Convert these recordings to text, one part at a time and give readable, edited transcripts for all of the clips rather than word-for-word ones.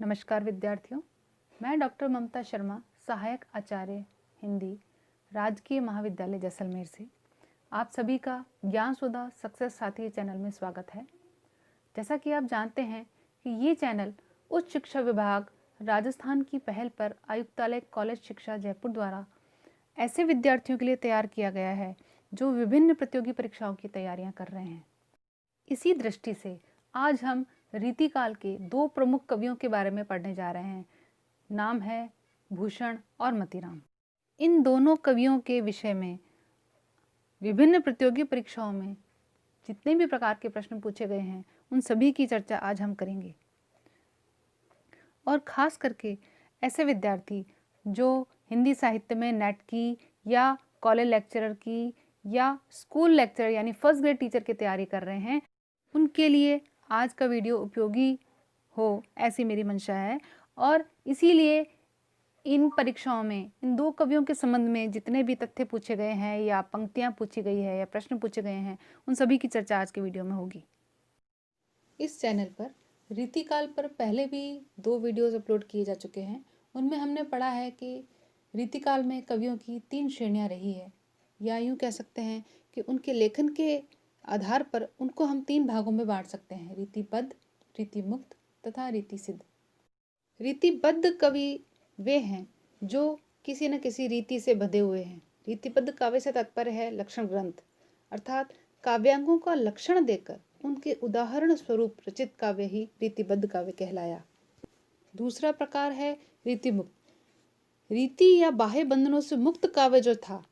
नमस्कार विद्यार्थियों, मैं डॉक्टर ममता शर्मा, सहायक आचार्य हिंदी, राजकीय महाविद्यालय जैसलमेर से आप सभी का ज्ञान सुधा सक्सेस साथी चैनल में स्वागत है। जैसा कि आप जानते हैं कि ये चैनल उच्च शिक्षा विभाग राजस्थान की पहल पर आयुक्तालय कॉलेज शिक्षा जयपुर द्वारा ऐसे विद्यार्थियों के लिए तैयार किया गया है जो विभिन्न प्रतियोगी परीक्षाओं की तैयारियां कर रहे हैं। इसी दृष्टि से आज हम रीतिकाल के दो प्रमुख कवियों के बारे में पढ़ने जा रहे हैं। नाम है भूषण और मतीराम। इन दोनों कवियों के विषय में विभिन्न प्रतियोगी परीक्षाओं में जितने भी प्रकार के प्रश्न पूछे गए हैं उन सभी की चर्चा आज हम करेंगे। और खास करके ऐसे विद्यार्थी जो हिंदी साहित्य में नेट की या कॉलेज लेक्चरर की या स्कूल लेक्चरर यानी फर्स्ट ग्रेड टीचर की तैयारी कर रहे हैं, उनके लिए आज का वीडियो उपयोगी हो ऐसी मेरी मंशा है। और इसीलिए इन परीक्षाओं में इन दो कवियों के संबंध में जितने भी तथ्य पूछे गए हैं या पंक्तियां पूछी गई है या प्रश्न पूछे गए हैं उन सभी की चर्चा आज के वीडियो में होगी। इस चैनल पर रीतिकाल पर पहले भी 2 वीडियोस अपलोड किए जा चुके हैं। उनमें हमने पढ़ा है कि रीतिकाल में कवियों की 3 श्रेणियां रही है, या यूँ कह सकते हैं कि उनके लेखन के आधार पर उनको हम 3 भागों में बांट सकते हैं: रीतिबद्ध, रीतिमुक्त तथा रीतिसिद्ध। रीतिबद्ध कवि वे हैं जो किसी न किसी रीति से बंधे हुए हैं। रीतिबद्ध काव्य से तात्पर्य है लक्षण ग्रंथ, अर्थात काव्यांगों का लक्षण देकर उनके उदाहरण स्वरूप रचित काव्य ही रीतिबद्ध काव्य कहलाया। दूसरा प्रकार है रीतिमुक्त। रीति या बाह्य बंधनों से मुक्त काव्य जो था,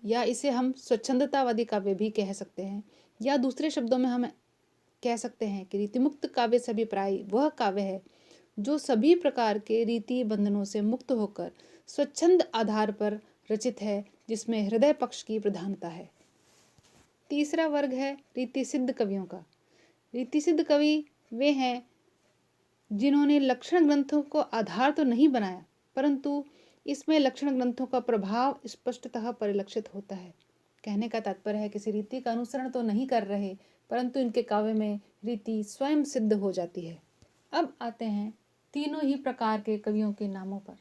या इसे हम स्वच्छंदतावादी काव्य भी कह सकते हैं, या दूसरे शब्दों में हम कह सकते हैं कि रीतिमुक्त काव्य से अभिप्राय वह काव्य है जो सभी प्रकार के रीति बंधनों से मुक्त होकर स्वच्छंद आधार पर रचित है, जिसमें हृदय पक्ष की प्रधानता है। तीसरा वर्ग है रीति सिद्ध कवियों का। रीति सिद्ध कवि वे हैं जिन्होंने लक्षण ग्रंथों को आधार तो नहीं बनाया, परंतु इसमें लक्षण ग्रंथों का प्रभाव स्पष्टतः परिलक्षित होता है। कहने का तात्पर्य है किसी रीति का अनुसरण तो नहीं कर रहे, परंतु इनके काव्य में रीति स्वयं सिद्ध हो जाती है। अब आते हैं तीनों ही प्रकार के कवियों के नामों पर।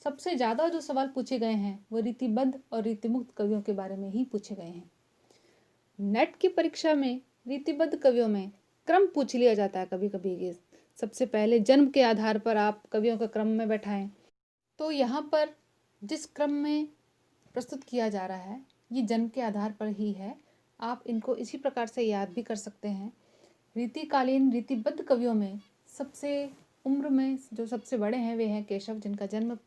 सबसे ज़्यादा जो सवाल पूछे गए हैं वो रीतिबद्ध और रीतिमुक्त कवियों के बारे में ही पूछे गए हैं। नेट की परीक्षा में रीतिबद्ध कवियों में क्रम पूछ लिया जाता है कभी कभी कि सबसे पहले जन्म के आधार पर आप कवियों का क्रम में बैठाएं। तो यहाँ पर जिस क्रम में प्रस्तुत किया जा रहा है ये जन्म के आधार पर ही है। आप इनको इसी प्रकार से याद भी कर सकते हैं। रीतिकालीन रीतिबद्ध कवियों में सबसे उम्र में जो सबसे बड़े हैं वे हैं केशव, जिनका जन्म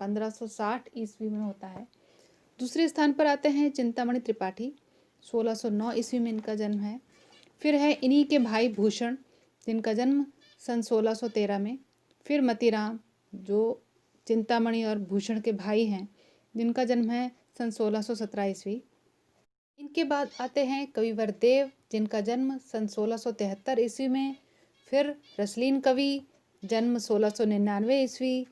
1560 ईस्वी में होता है। दूसरे स्थान पर आते हैं चिंतामणि त्रिपाठी, 1609 ईस्वी में इनका जन्म है। फिर है इन्हीं के भाई भूषण, जिनका जन्म सन 1613 में। फिर मतीराम, जो चिंतामणि और भूषण के भाई हैं, जिनका जन्म है सन 1617 ईस्वी। इनके बाद आते हैं कविवर देव, जिनका जन्म सन 1673 ईस्वी में। फिर रसलीन कवि, जन्म 1699 ईस्वी।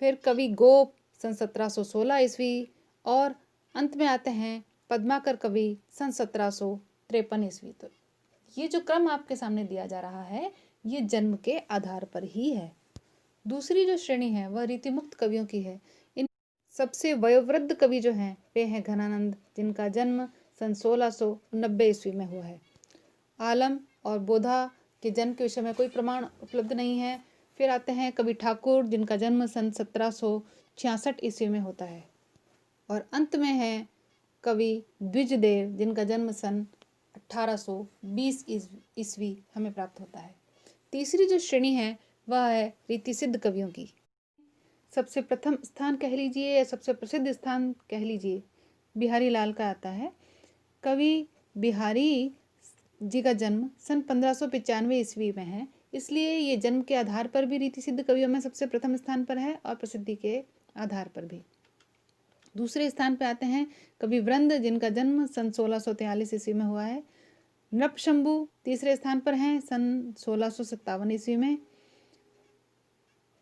फिर कवि गोप, सन 1716 ईस्वी। और अंत में आते हैं पद्माकर कवि, सन 1753 ईस्वी। तो ये जो क्रम आपके सामने दिया जा रहा है ये जन्म के आधार पर ही है। दूसरी जो श्रेणी है वह रीतिमुक्त कवियों की है। इन सबसे वयोवृद्ध कवि जो हैं वे हैं घनानंद, जिनका जन्म सन 1690 ईस्वी में हुआ है। आलम और बोधा के जन्म के विषय में कोई प्रमाण उपलब्ध नहीं है। फिर आते हैं कवि ठाकुर, जिनका जन्म सन 1766 ईस्वी में होता है। और अंत में है कवि द्विजदेव, जिनका जन्म सन 1820 ईस्वी हमें प्राप्त होता है। तीसरी जो श्रेणी है वह है रीति सिद्ध कवियों की। सबसे प्रथम स्थान कह लीजिए या सबसे प्रसिद्ध स्थान कह लीजिए बिहारी लाल का आता है। कवि बिहारी जी का जन्म सन 1595 ईस्वी में है, इसलिए ये जन्म के आधार पर भी रीति सिद्ध कवियों में सबसे प्रथम स्थान पर है और प्रसिद्धि के आधार पर भी। दूसरे स्थान पर आते हैं कवि वृंद, जिनका जन्म सन 1643 ईस्वी में हुआ है। नृपशंभु तीसरे स्थान पर हैं सन 1657 ईस्वी में।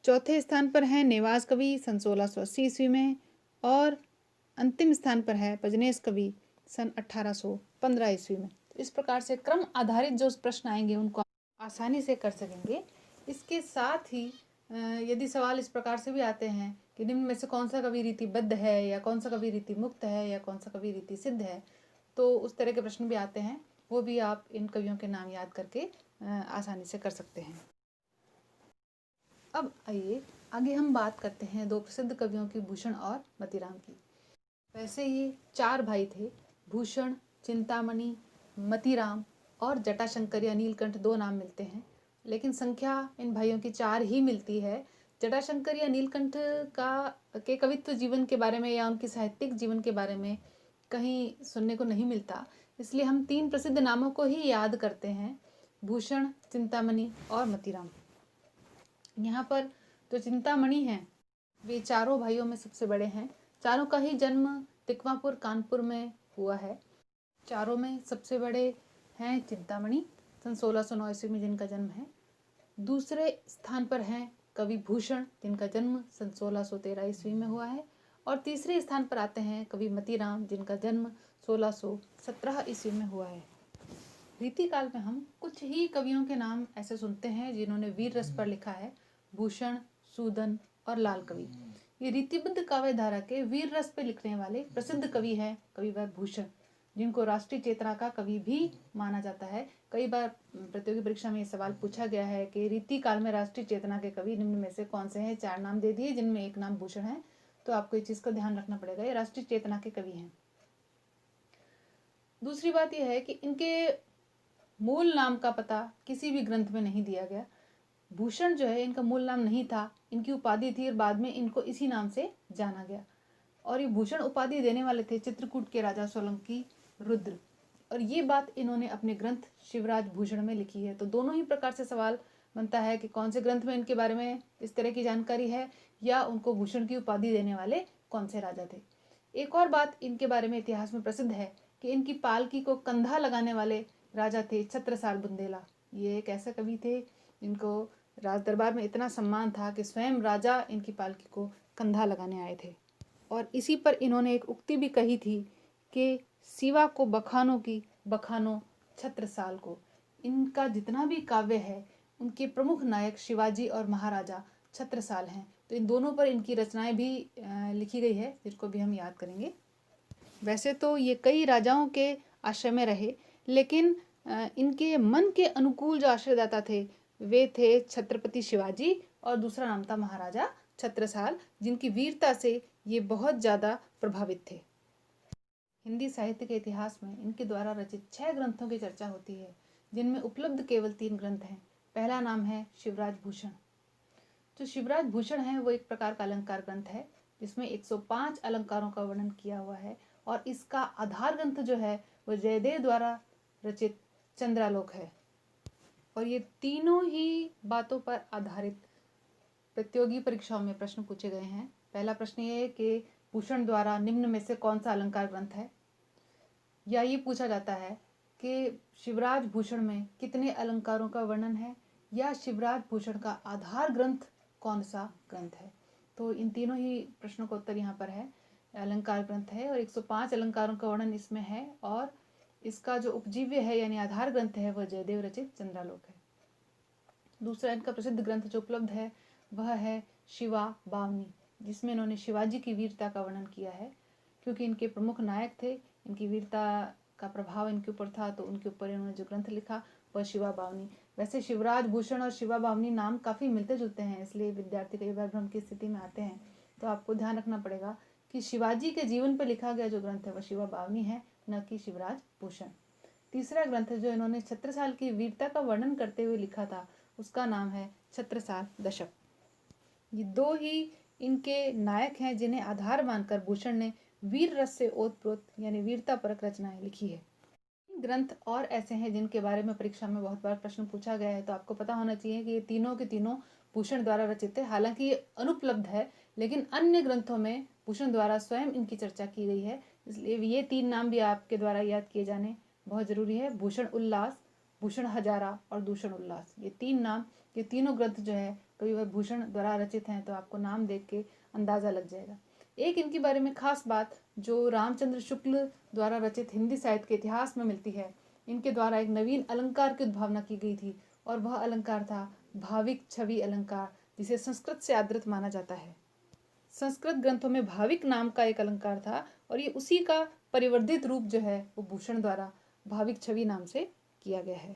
चौथे स्थान पर है नेवाज कवि, सन 1680 ईस्वी में। और अंतिम स्थान पर है पजनेश कवि, सन 1815 ईस्वी में। तो इस प्रकार से क्रम आधारित जो प्रश्न आएंगे उनको आसानी से कर सकेंगे। इसके साथ ही यदि सवाल इस प्रकार से भी आते हैं कि निम्न में से कौन सा कवि रीतिबद्ध है या कौन सा कवि रीति मुक्त है या कौन सा कवि रीति सिद्ध है, तो उस तरह के प्रश्न भी आते हैं। वो भी आप इन कवियों के नाम याद करके आसानी से कर सकते हैं। अब आइए आगे हम बात करते हैं दो प्रसिद्ध कवियों की, भूषण और मतीराम की। वैसे ये 4 भाई थे, भूषण, चिंतामणि, मतीराम और जटाशंकर या नीलकंठ 2 नाम मिलते हैं, लेकिन संख्या इन भाइयों की 4 ही मिलती है। जटाशंकर या नीलकंठ के कवित्व जीवन के बारे में या उनके साहित्यिक जीवन के बारे में कहीं सुनने को नहीं मिलता, इसलिए हम 3 प्रसिद्ध नामों को ही याद करते हैं, भूषण, चिंतामणि और मतीराम। यहाँ पर जो चिंतामणि हैं वे चारों भाइयों में सबसे बड़े हैं। चारों का ही जन्म तिकवापुर कानपुर में हुआ है। चारों में सबसे बड़े हैं चिंतामणि, सन 1609 ईस्वी में जिनका जन्म है। दूसरे स्थान पर हैं कवि भूषण, जिनका जन्म सन 1613 ईस्वी में हुआ है। और तीसरे स्थान पर आते हैं कवि मतीराम, जिनका जन्म 1617 ईस्वी में हुआ है। रीतिकाल में हम कुछ ही कवियों के नाम ऐसे सुनते हैं जिन्होंने वीर रस पर लिखा है, भूषण, सूदन और लाल कवि। ये रीतिबद्ध काव्य धारा के वीर रस पे लिखने वाले प्रसिद्ध कवि हैं कविवर भूषण, जिनको राष्ट्रीय चेतना का कवि भी माना जाता है। कई बार प्रतियोगी परीक्षा में ये सवाल पूछा गया है कि रीति काल में राष्ट्रीय चेतना के कवि निम्न में से कौन से हैं। 4 नाम दे दिए जिनमें एक नाम भूषण है, तो आपको इस चीज का ध्यान रखना पड़ेगा, ये राष्ट्रीय चेतना के कवि हैं। दूसरी बात यह है कि इनके मूल नाम का पता किसी भी ग्रंथ में नहीं दिया गया। भूषण जो है इनका मूल नाम नहीं था, इनकी उपाधि थी और बाद में इनको इसी नाम से जाना गया। और ये भूषण उपाधि देने वाले थे चित्रकूट के राजा सोलंकी रुद्र, और ये बात इन्होंने अपने ग्रंथ शिवराज भूषण में लिखी है। तो दोनों ही प्रकार से सवाल बनता है कि कौन से ग्रंथ में इनके बारे में इस तरह की जानकारी है या उनको भूषण की उपाधि देने वाले कौन से राजा थे। एक और बात इनके बारे में इतिहास में प्रसिद्ध है कि इनकी पालकी को कंधा लगाने वाले राजा थे छत्रसाल बुंदेला। ये एक ऐसा कवि थे जिनको राज दरबार में इतना सम्मान था कि स्वयं राजा इनकी पालकी को कंधा लगाने आए थे। और इसी पर इन्होंने एक उक्ति भी कही थी कि सिवा को बखानों की बखानो छत्रसाल को। इनका जितना भी काव्य है उनके प्रमुख नायक शिवाजी और महाराजा छत्रसाल हैं, तो इन दोनों पर इनकी रचनाएं भी लिखी गई है, जिसको भी हम याद करेंगे। वैसे तो ये कई राजाओं के आश्रय में रहे, लेकिन इनके मन के अनुकूल जो आश्रयदाता थे वे थे छत्रपति शिवाजी और दूसरा नाम था महाराजा छत्रसाल, जिनकी वीरता से ये बहुत ज़्यादा प्रभावित थे। हिंदी साहित्य के इतिहास में इनके द्वारा रचित 6 ग्रंथों की चर्चा होती है, जिनमें उपलब्ध केवल 3 ग्रंथ हैं। पहला नाम है शिवराज भूषण। जो शिवराज भूषण है वो एक प्रकार का अलंकार ग्रंथ है, जिसमें 105 अलंकारों का वर्णन किया हुआ है, और इसका आधार ग्रंथ जो है वो जयदेव द्वारा रचित चंद्रालोक है। और ये तीनों ही बातों पर आधारित प्रतियोगी परीक्षाओं में प्रश्न पूछे गए हैं। पहला प्रश्न ये है कि भूषण द्वारा निम्न में से कौन सा अलंकार ग्रंथ है, या ये पूछा जाता है कि शिवराज भूषण में कितने अलंकारों का वर्णन है, या शिवराज भूषण का आधार ग्रंथ कौन सा ग्रंथ है। तो इन तीनों ही प्रश्नों का उत्तर यहाँ पर है, अलंकार ग्रंथ है और 105 अलंकारों का वर्णन इसमें है, और इसका जो उपजीव्य है यानी आधार ग्रंथ है वह जयदेव रचित चंद्रालोक है। दूसरा इनका प्रसिद्ध ग्रंथ जो उपलब्ध है वह है शिवा बावनी, जिसमें इन्होंने शिवाजी की वीरता का वर्णन किया है। क्योंकि इनके प्रमुख नायक थे, इनकी वीरता का प्रभाव इनके ऊपर था, तो उनके ऊपर इन्होंने जो ग्रंथ लिखा वह शिवा बावनी। वैसे शिवराज भूषण और शिवा बावनी नाम काफ़ी मिलते जुलते हैं, इसलिए विद्यार्थी कई बार भ्रम की स्थिति में आते हैं। तो आपको ध्यान रखना पड़ेगा कि शिवाजी के जीवन पर लिखा गया जो ग्रंथ है वह शिवा बावनी है, न कि शिवराज भूषण। तीसरा ग्रंथ जो इन्होंने छत्रसाल की वीरता का वर्णन करते हुए लिखा था उसका नाम है छत्रसाल दशक। ये दो ही इनके नायक हैं जिन्हें आधार मानकर भूषण ने वीर रस से ओतप्रोत यानी वीरता परक रचनाएं लिखी है। ग्रंथ और ऐसे हैं जिनके बारे में परीक्षा में बहुत बार प्रश्न पूछा गया है, तो आपको पता होना चाहिए कि ये तीनों के तीनों भूषण द्वारा रचित है। हालांकि ये अनुपलब्ध है, लेकिन अन्य ग्रंथों में भूषण द्वारा स्वयं इनकी चर्चा की गई है, इसलिए ये 3 नाम भी आपके द्वारा याद किए जाने बहुत जरूरी है। भूषण उल्लास, भूषण हजारा और दूषण उल्लास, ये 3 नाम, ये तीनों ग्रंथ जो है कविवर भूषण द्वारा रचित हैं, तो आपको नाम देख के अंदाजा लग जाएगा। एक इनके बारे में खास बात जो रामचंद्र शुक्ल द्वारा रचित हिंदी साहित्य के इतिहास में मिलती है, इनके द्वारा एक नवीन अलंकार की उद्भावना की गई थी, और वह अलंकार था भाविक छवि अलंकार, जिसे संस्कृत से आदृत माना जाता है। संस्कृत ग्रंथों में भाविक नाम का एक अलंकार था और ये उसी का परिवर्धित रूप जो है वो भूषण द्वारा भाविक छवि नाम से किया गया है।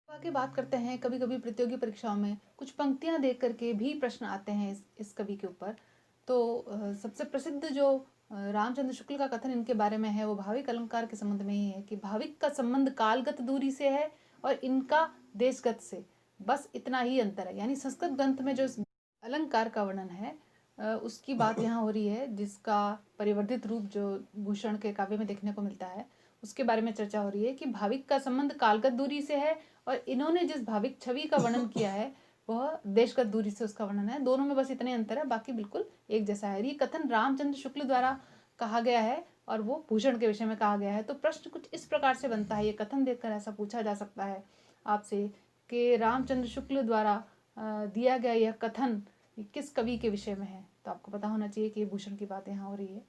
आगे बात करते हैं, कभी कभी प्रतियोगी परीक्षाओं में कुछ पंक्तियां देख करके भी प्रश्न आते हैं इस कवि के ऊपर। तो सबसे प्रसिद्ध जो रामचंद्र शुक्ल का कथन इनके बारे में है वो भाविक अलंकार के संबंध में ही है कि भाविक का संबंध कालगत दूरी से है और इनका देशगत से, बस इतना ही अंतर है। यानी संस्कृत ग्रंथ में जो अलंकार का वर्णन है उसकी बात यहाँ हो रही है, जिसका परिवर्धित रूप जो भूषण के काव्य में देखने को मिलता है उसके बारे में चर्चा हो रही है कि भाविक का संबंध कालगत दूरी से है और इन्होंने जिस भाविक छवि का वर्णन किया है वह देशगत दूरी से उसका वर्णन है। दोनों में बस इतने अंतर है, बाकी बिल्कुल एक जैसा है। ये कथन रामचंद्र शुक्ल द्वारा कहा गया है और वो भूषण के विषय में कहा गया है। तो प्रश्न कुछ इस प्रकार से बनता है, ये कथन देखकर ऐसा पूछा जा सकता है आपसे कि रामचंद्र शुक्ल द्वारा दिया गया यह कथन किस कवि के विषय में है। तो आपको पता होना चाहिए कि ये भूषण की बात यहाँ हो रही है।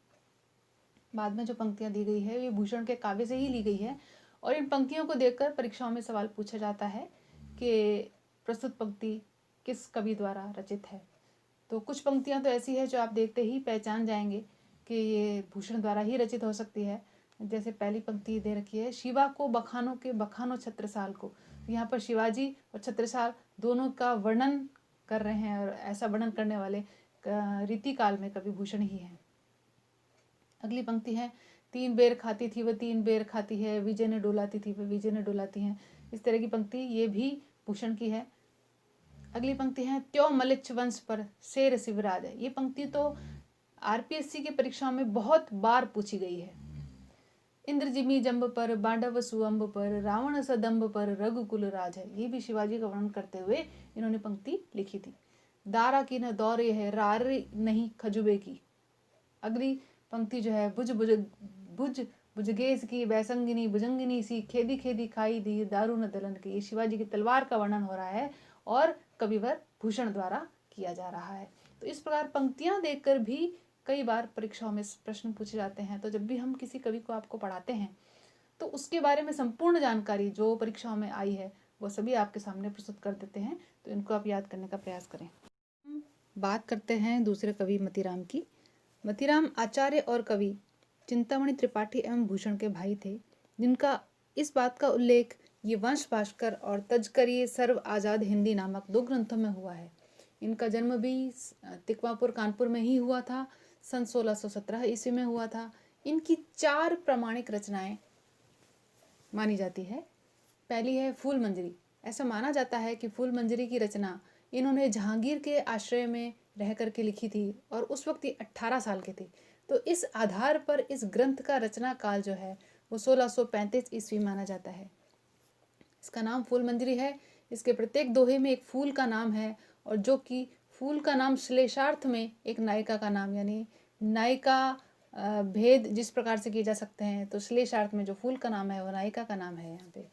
बाद में जो पंक्तियां दी गई है ये भूषण के काव्य से ही ली गई है और इन पंक्तियों को देखकर परीक्षाओं में सवाल पूछा जाता है कि प्रस्तुत पंक्ति किस कवि द्वारा रचित है। तो कुछ पंक्तियां तो ऐसी है जो आप देखते ही पहचान जाएंगे कि ये भूषण द्वारा ही रचित हो सकती है। जैसे पहली पंक्ति दे रखी है, शिवा को बखानों के बखानो छत्रसाल को। यहाँ पर शिवाजी और छत्रसाल दोनों का वर्णन कर रहे हैं और ऐसा वर्णन करने वाले रीतिकाल में कवि भूषण ही है। अगली पंक्ति है, 3 बेर खाती थी वह 3 बेर खाती है, विजय ने डोलाती थी वह विजय ने डोलाती है। इस तरह की पंक्ति ये भी भूषण की है। अगली पंक्ति है, त्यो मलिच्छ वंश पर शेर शिवराज है। ये पंक्ति तो आरपीएससी के परीक्षाओं में बहुत बार पूछी गई है। इंद्र जिमी जंब पर बांडव सुअंब पर रावण सदंब पर रघुकुल राज है। ये भी शिवाजी का वर्णन करते हुए इन्होंने पंक्ति लिखी थी। दारा की न दौरे है रार नहीं खजुबे की। अगली पंक्ति जो है, बुझ बुझ बुझ बुझगेस की वैसंगिनी भुजंगिनी सी खेदी खेदी खाई दी दारू न दलन की। ये शिवाजी की तलवार का वर्णन हो रहा है और कविवर भूषण द्वारा किया जा रहा है। तो इस प्रकार पंक्तियां देखकर भी कई बार परीक्षाओं में प्रश्न पूछे जाते हैं। तो जब भी हम किसी कवि को आपको पढ़ाते हैं तो उसके बारे में संपूर्ण जानकारी जो परीक्षाओं में आई है वो सभी आपके सामने प्रस्तुत कर देते हैं। तो इनको आप याद करने का प्रयास करें। बात करते हैं दूसरे कवि मतीराम की। मतीराम आचार्य और कवि चिंतामणि त्रिपाठी एवं भूषण के भाई थे, जिनका इस बात का उल्लेख ये वंश भास्कर और तजकरी सर्व आज़ाद हिंदी नामक 2 ग्रंथों में हुआ है। इनका जन्म भी तिकवापुर कानपुर में ही हुआ था, सन 1617 ईस्वी में हुआ था। इनकी 4 प्रामाणिक रचनाएं मानी जाती है। पहली है फूल मंजरी। ऐसा माना जाता है कि फूल मंजरी की रचना इन्होंने जहांगीर के आश्रय में रह करके लिखी थी और उस वक्त ये 18 साल के थे। तो इस आधार पर इस ग्रंथ का रचना काल जो है वो 1635 ईस्वी माना जाता है। इसका नाम फूल मंजरी है। इसके प्रत्येक दोहे में एक फूल का नाम है और जो कि फूल का नाम श्लेषार्थ में एक नायिका का नाम, यानी नायिका भेद जिस प्रकार से किए जा सकते हैं, तो श्लेषार्थ में जो फूल का नाम है वो नायिका का नाम है यहाँ पे।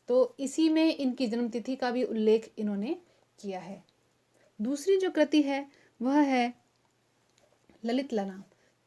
तो इसी में इनकी जन्मतिथि का भी उल्लेख इन्होंने किया है। दूसरी जो कृति है वह है ललित ललाम,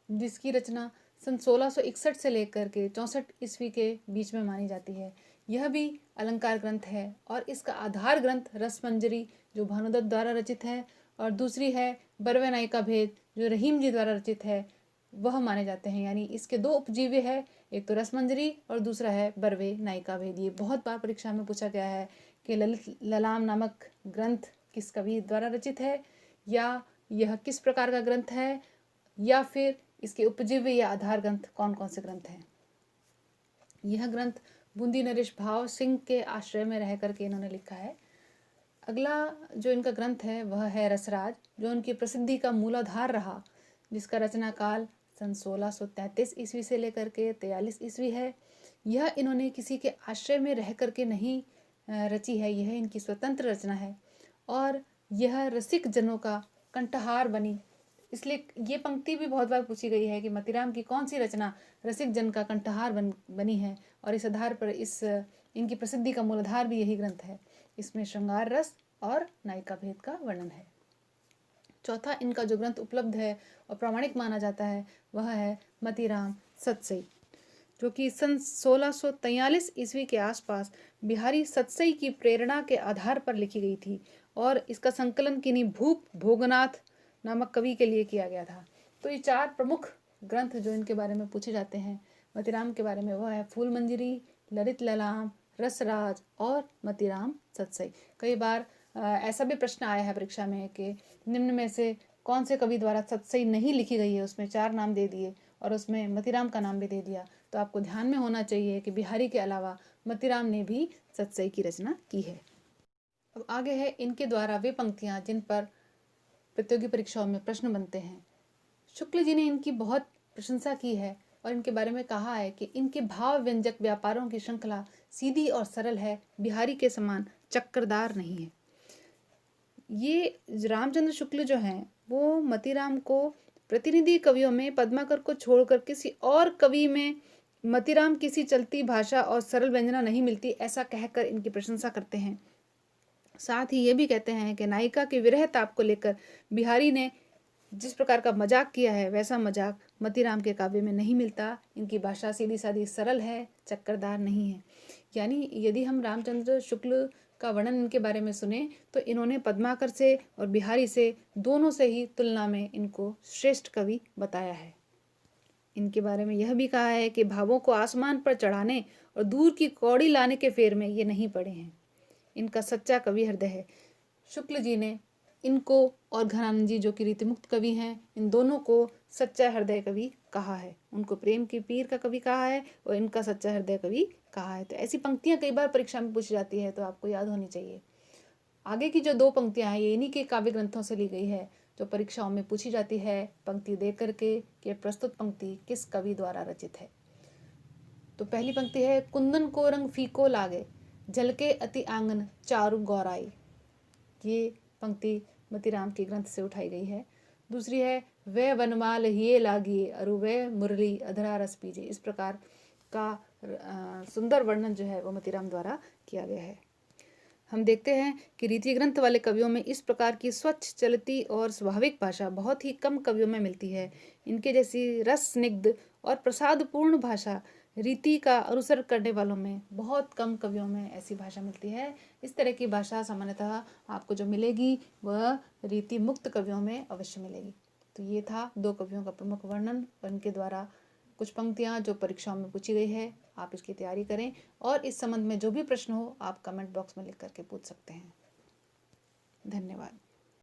जिसकी रचना सन 1661 से लेकर के 64 ईस्वी के बीच में मानी जाती है। यह भी अलंकार ग्रंथ है और इसका आधार ग्रंथ रसमंजरी जो भानुदत्त द्वारा रचित है और दूसरी है बरवे नायिका भेद जो रहीम जी द्वारा रचित है, वह माने जाते हैं। यानी इसके 2 उपजीव्य है, एक तो रसमंजरी और दूसरा है बरवे नायिका भेद। ये बहुत बार परीक्षा में पूछा गया है कि ललित ललाम नामक ग्रंथ किस कवि द्वारा रचित है, या यह किस प्रकार का ग्रंथ है, या फिर इसके उपजीव्य या आधार ग्रंथ कौन कौन से ग्रंथ हैं। यह ग्रंथ बूंदी नरेश भाव सिंह के आश्रय में रह करके इन्होंने लिखा है। अगला जो इनका ग्रंथ है वह है रसराज, जो उनकी प्रसिद्धि का मूलाधार रहा, जिसका रचना काल सन 1633 ईस्वी से लेकर के 43 ईस्वी है। यह इन्होंने किसी के आश्रय में रह करके नहीं रची है, यह इनकी स्वतंत्र रचना है और यह रसिक जनों का कंठहार बनी। इसलिए ये पंक्ति भी बहुत बार पूछी गई है कि मतीराम की कौन सी रचना रसिक जन का कंठहार बनी है, और इस आधार पर इनकी प्रसिद्धि का मूलाधार भी यही ग्रंथ है। इसमें श्रृंगार रस और नायिका भेद का वर्णन है। चौथा इनका जो ग्रंथ उपलब्ध है और प्रामाणिक माना जाता है वह है मतीराम सतसई, जो कि सन 1643 ईस्वी के आसपास बिहारी सतसई की प्रेरणा के आधार पर लिखी गई थी और इसका संकलन किन्हीं भूप भोगनाथ नामक कवि के लिए किया गया था। तो ये 4 प्रमुख ग्रंथ जो इनके बारे में पूछे जाते हैं मतीराम के बारे में, वो है फूल मंजरी, ललित ललाम, रसराज और मतीराम सतसई। कई बार ऐसा भी प्रश्न आया है परीक्षा में कि निम्न में से कौन से कवि द्वारा सतसई नहीं लिखी गई है, उसमें 4 नाम दे दिए और उसमें मतीराम का नाम भी दे दिया। तो आपको ध्यान में होना चाहिए कि बिहारी के अलावा मतीराम ने भी सतसई की रचना की है। अब आगे है इनके द्वारा वे पंक्तियां जिन पर प्रतियोगी परीक्षाओं में प्रश्न बनते हैं। शुक्ल जी ने इनकी बहुत प्रशंसा की है और इनके बारे में कहा है कि इनके भाव व्यंजक व्यापारों की श्रृंखला सीधी और सरल है, बिहारी के समान चक्करदार नहीं है। ये रामचंद्र शुक्ल जो हैं वो मतीराम को प्रतिनिधि कवियों में पद्माकर को छोड़कर किसी और कवि में मतीराम किसी चलती भाषा और सरल व्यंजना नहीं मिलती, ऐसा कहकर इनकी प्रशंसा करते हैं। साथ ही ये भी कहते हैं कि नायिका के विरह ताप को लेकर बिहारी ने जिस प्रकार का मजाक किया है वैसा मजाक मतीराम के काव्य में नहीं मिलता। इनकी भाषा सीधी सादी सरल है, चक्करदार नहीं है। यानी यदि हम रामचंद्र शुक्ल का वर्णन इनके बारे में सुने तो इन्होंने पद्माकर से और बिहारी से दोनों से ही तुलना में इनको श्रेष्ठ कवि बताया है। इनके बारे में यह भी कहा है कि भावों को आसमान पर चढ़ाने और दूर की कौड़ी लाने के फेर में ये नहीं पड़े हैं। इनका सच्चा कवि हृदय है। शुक्ल जी ने इनको और घनानंद जी जो कि रीतिमुक्त कवि हैं, इन दोनों को सच्चा हृदय कवि कहा है। उनको प्रेम के पीर का कवि कहा है और इनका सच्चा हृदय कवि कहा है। तो ऐसी पंक्तियां कई बार परीक्षा में पूछी जाती है, तो आपको याद होनी चाहिए। आगे की जो 2 पंक्तियां हैं ये इन्हीं के काव्य ग्रंथों से ली गई है जो परीक्षाओं में पूछी जाती है पंक्ति दे करके कि प्रस्तुत पंक्ति किस कवि द्वारा रचित है। तो पहली पंक्ति है, कुंदन को रंग फीको लागे, झलके अति आंगन चारु गौराई। ये पंक्ति मतीराम के ग्रंथ से उठाई गई है। दूसरी है, वे वनमाल हिये लागिए अरु वे मुरली अधरा रस पीजे। इस प्रकार का सुंदर वर्णन जो है वो मतीराम द्वारा किया गया है। हम देखते हैं कि रीति ग्रंथ वाले कवियों में इस प्रकार की स्वच्छ चलती और स्वाभाविक भाषा बहुत ही कम कवियों में मिलती है। इनके जैसी रस स्निग्ध और प्रसादपूर्ण भाषा रीति का अनुसरण करने वालों में बहुत कम कवियों में ऐसी भाषा मिलती है। इस तरह की भाषा सामान्यतः आपको जो मिलेगी वह रीति मुक्त कवियों में अवश्य मिलेगी। तो ये था 2 कवियों का प्रमुख वर्णन और इनके द्वारा कुछ पंक्तियां जो परीक्षाओं में पूछी गई है। आप इसकी तैयारी करें और इस संबंध में जो भी प्रश्न हो आप कमेंट बॉक्स में लिख करके पूछ सकते हैं। धन्यवाद।